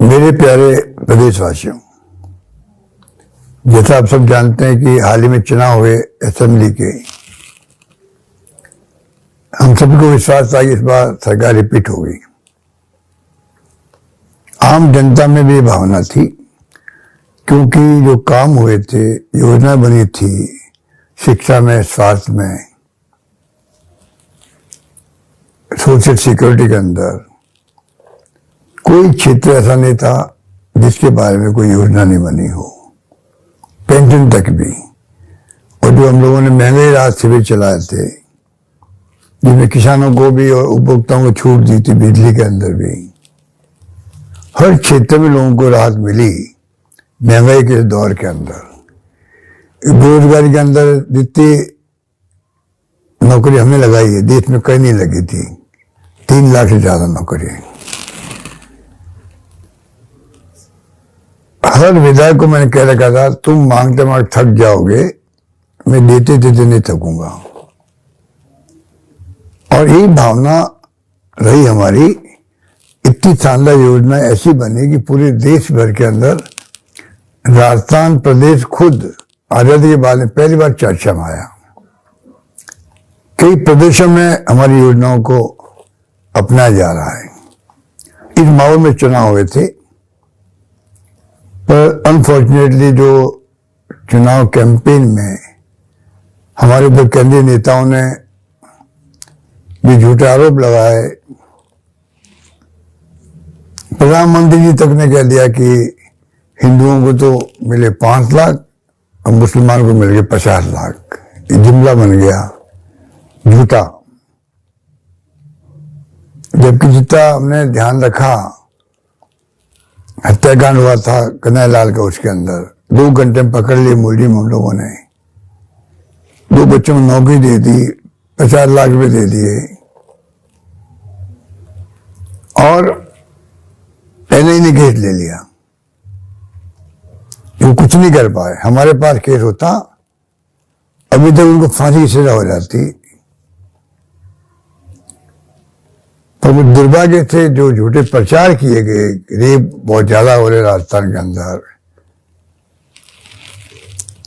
मेरे प्यारे प्रदेशवासियों, जैसा आप सब जानते हैं कि हाल ही में चुनाव हुए असेंबली के। हम सभी को विश्वास था कि इस बार सरकार रिपीट होगी। आम जनता में भी भावना थी, क्योंकि जो काम हुए थे, योजना बनी थी शिक्षा में, स्वास्थ्य में, सोशल सिक्योरिटी के अंदर, कोई क्षेत्र ऐसा नहीं था जिसके बारे में कोई योजना नहीं बनी हो, पेंशन तक भी। और जो हम लोगों ने महंगाई राहत शिविर चलाए थे, जिसमें किसानों को भी और उपभोक्ताओं को छूट दी थी, बिजली के अंदर भी, हर क्षेत्र में लोगों को राहत मिली महंगाई के दौर के अंदर। बेरोजगारी के अंदर जितनी नौकरी हमने लगाई है, देश में कहीं नहीं लगी थी, 3 लाख से ज्यादा नौकरी। हर विधायक को मैंने कह रखा था, तुम मांगते मांगते थक जाओगे, मैं देते देते नहीं थकूंगा। और यही भावना रही हमारी। इतनी शानदार योजना ऐसी बनी कि पूरे देश भर के अंदर राजस्थान प्रदेश खुद आजादी के बाद में पहली बार चर्चा में आया। कई प्रदेशों में हमारी योजनाओं को अपनाया जा रहा है। इस माहौल में चुनाव हुए थे, पर अनफॉर्चुनेटली जो चुनाव कैंपेन में हमारे ऊपर केंद्रीय नेताओं ने भी झूठे आरोप लगाए। प्रधानमंत्री जी तक ने कह दिया कि हिंदुओं को तो मिले 5 लाख और मुसलमानों को मिल गए 50 लाख। ये जुमला बन गया झूठा। जबकि जितना हमने ध्यान रखा, हत्याकांड हुआ था कन्हैया लाल का, उसके अंदर 2 घंटे में पकड़ लिए मुलजिम हम लोगों ने, 2 बच्चों को नौकरी दे दी, 50 लाख रुपए दे दिए। और एनआईए ने केस ले लिया, वो कुछ नहीं कर पाए। हमारे पास केस होता, अभी तक उनको फांसी की सजा हो जाती। पर वो दुर्भाग्य थे जो झूठे प्रचार किए गए। रेप बहुत ज्यादा हो रहे राजस्थान के अंदर,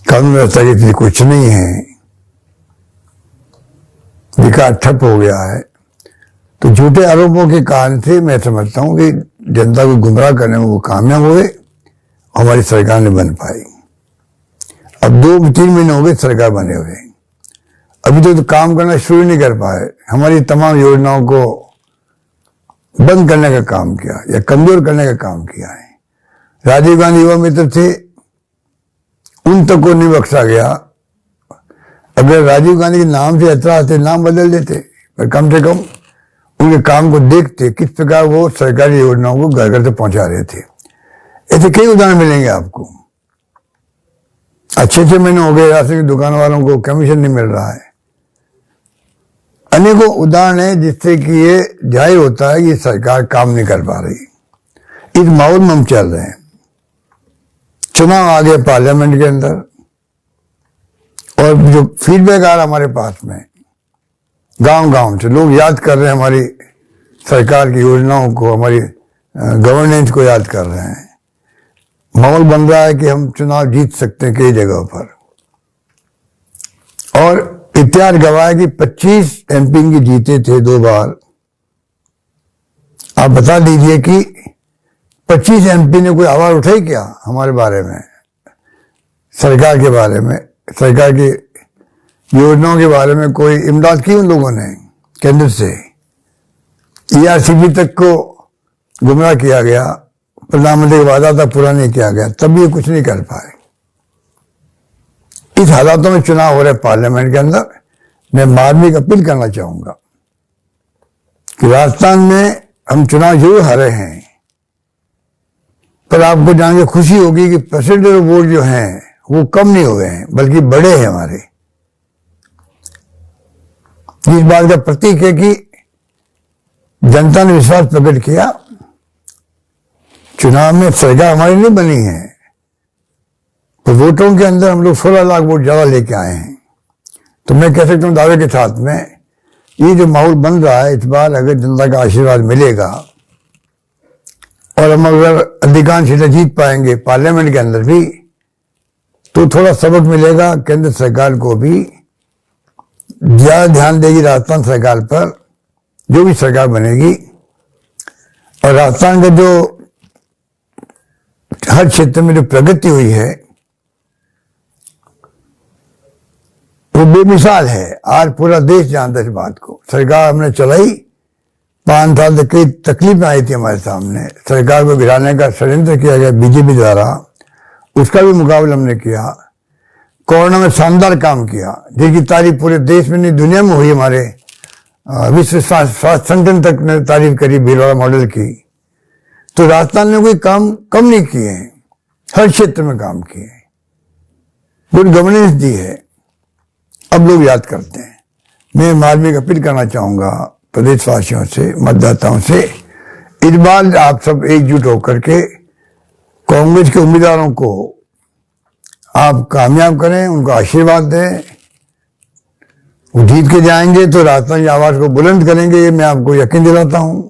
कानून व्यवस्था की स्थिति कुछ नहीं है, विकास ठप हो गया है। तो झूठे आरोपों के कारण से मैं समझता हूं कि जनता को गुमराह करने में वो कामयाब हुए, हमारी सरकार ने बन पाई। अब 2-3 महीने हो गए सरकार बने हुए, अभी तो काम करना शुरू नहीं कर पाए। हमारी तमाम योजनाओं को बंद करने का काम किया या कमजोर करने का काम किया है। राजीव गांधी युवा मित्र थे, उन तक को नहीं बख्शा गया। अगर राजीव गांधी के नाम से ऐतराज थे, नाम बदल देते, पर कम से कम उनके काम को देखते, किस प्रकार वो सरकारी योजनाओं को घर घर से पहुंचा रहे थे। ऐसे कई उदाहरण मिलेंगे आपको। अच्छे महीने हो गए राशन की दुकान वालों को कमीशन नहीं मिल रहा है। अनेकों उदाहरण है जिससे कि ये जाहिर होता है कि सरकार काम नहीं कर पा रही। इस माहौल में हम चल रहे हैं। चुनाव आ गए पार्लियामेंट के अंदर, और जो फीडबैक आ रहा हमारे पास में, गांव-गांव से लोग याद कर रहे हैं हमारी सरकार की योजनाओं को, हमारी गवर्नेंस को याद कर रहे हैं। माहौल बन रहा है कि हम चुनाव जीत सकते हैं कई जगहों पर। और इतिहास गवाह है कि 25 एमपी की जीते थे 2 बार। आप बता दीजिए कि 25 एमपी ने कोई आवाज उठाई क्या हमारे बारे में, सरकार के बारे में, सरकार की योजनाओं के बारे में? कोई इमदाद की उन लोगों ने केंद्र से? ERCP तक को गुमराह किया गया, प्रधानमंत्री का वादा था पूरा नहीं किया गया, तब भी कुछ नहीं कर पाए। इस हालातों में चुनाव हो रहे पार्लियामेंट के अंदर, मैं मार्मिक अपील करना चाहूंगा कि राजस्थान में हम चुनाव जरूर हारे हैं, पर आपको जान के खुशी होगी कि परसेंटेज वोट जो हैं वो कम नहीं हुए हैं, बल्कि बढ़े हैं हमारे। इस बात का प्रतीक है कि जनता ने विश्वास प्रकट किया। चुनाव में सरकार हमारी नहीं बनी है, तो वोटों के अंदर हम लोग 16 लाख वोट ज्यादा लेके आए हैं। तो मैं कह सकता हूँ दावे के साथ में, ये जो माहौल बन रहा है, इस बार अगर जनता का आशीर्वाद मिलेगा और हम अगर अधिकांश सीटें जीत पाएंगे पार्लियामेंट के अंदर भी, तो थोड़ा सबक मिलेगा केंद्र सरकार को भी, ज्यादा ध्यान देगी राजस्थान सरकार पर, जो भी सरकार बनेगी। और राजस्थान का जो हर क्षेत्र में जो प्रगति हुई है वो बेमिसाल है। आज पूरा देश जानता है इस बात को। सरकार हमने चलाई, 5 साल तक कई तकलीफें आई थी हमारे सामने, सरकार को गिराने का षड्यंत्र किया गया बीजेपी द्वारा, उसका भी मुकाबला हमने किया। कोरोना में शानदार काम किया, जिसकी तारीफ पूरे देश में नहीं दुनिया में हुई। हमारे विश्व स्वास्थ्य संगठन तक ने तारीफ करी भीलवाड़ा मॉडल की। तो राजस्थान ने कोई काम कम नहीं किए हैं, हर क्षेत्र में काम किए हैं, गुड गवर्नेंस दी है, अब लोग याद करते हैं। मैं मार्मिक अपील करना चाहूंगा प्रदेशवासियों से, मतदाताओं से, इस बार आप सब एकजुट होकर के कांग्रेस के उम्मीदवारों को आप कामयाब करें, उनको आशीर्वाद दें। वो जीत के जाएंगे तो राजस्थान की आवाज को बुलंद करेंगे, ये मैं आपको यकीन दिलाता हूं।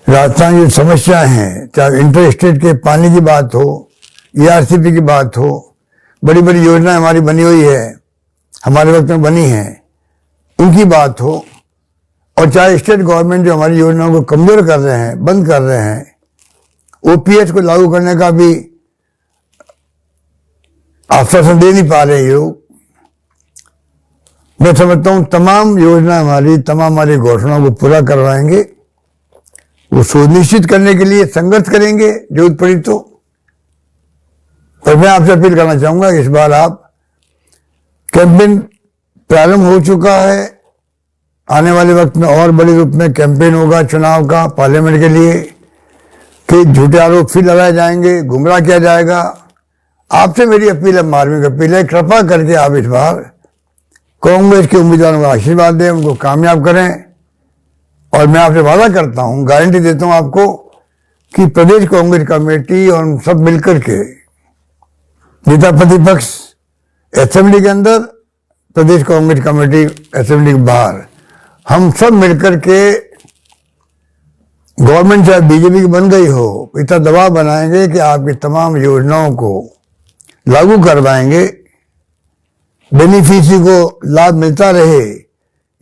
राजस्थान की समस्याएं हैं, चाहे इंटर स्टेट के पानी की बात हो, ERCP की बात हो, बड़ी बड़ी योजनाएं हमारी बनी हुई है, हमारे वक्त में बनी है, उनकी बात हो, और चाहे स्टेट गवर्नमेंट जो हमारी योजनाओं को कमजोर कर रहे हैं, बंद कर रहे हैं, OPS को लागू करने का भी आश्वासन दे नहीं पा रहे ये लोग। मैं समझता हूं तमाम योजना हमारी घोषणाओं को पूरा करवाएंगे। वो सुनिश्चित करने के लिए संघर्ष करेंगे जरूरत पड़ी तो। और मैं आपसे अपील करना चाहूंगा इस बार आप कैंपेन प्रारंभ हो चुका है, आने वाले वक्त में और बड़े रूप में कैंपेन होगा चुनाव का पार्लियामेंट के लिए, कि झूठे आरोप फिर लगाए जाएंगे, गुमराह किया जाएगा। आपसे मेरी अपील है, मार्मिक अपील है, कृपा करके आप इस बार कांग्रेस के उम्मीदवारों को आशीर्वाद दें, उनको कामयाब करें। और मैं आपसे वादा करता हूं, गारंटी देता हूं आपको, कि प्रदेश कांग्रेस कमेटी और हम सब मिलकर के, नेता प्रतिपक्ष असेंबली के अंदर, प्रदेश कांग्रेस कमेटी असेंबली के बाहर, हम सब मिलकर के गवर्नमेंट चाहे बीजेपी की बन गई हो, इतना दबाव बनाएंगे कि आपकी तमाम योजनाओं को लागू करवाएंगे, बेनिफिशियरी को लाभ मिलता रहे,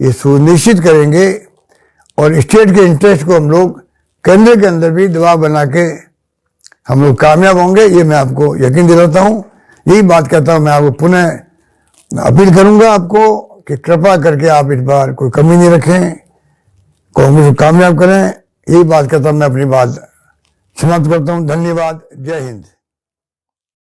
ये सुनिश्चित करेंगे। और स्टेट के इंटरेस्ट को हम लोग केंद्र के अंदर भी दबाव बना के हम लोग कामयाब होंगे, ये मैं आपको यकीन दिलाता हूं। यही बात कहता हूं, मैं आपको पुनः अपील करूंगा आपको कि कृपा करके आप इस बार कोई कमी नहीं रखें, कांग्रेस को कामयाब करें। यही बात कहता हूं, मैं अपनी बात समाप्त करता हूं। धन्यवाद। जय हिंद।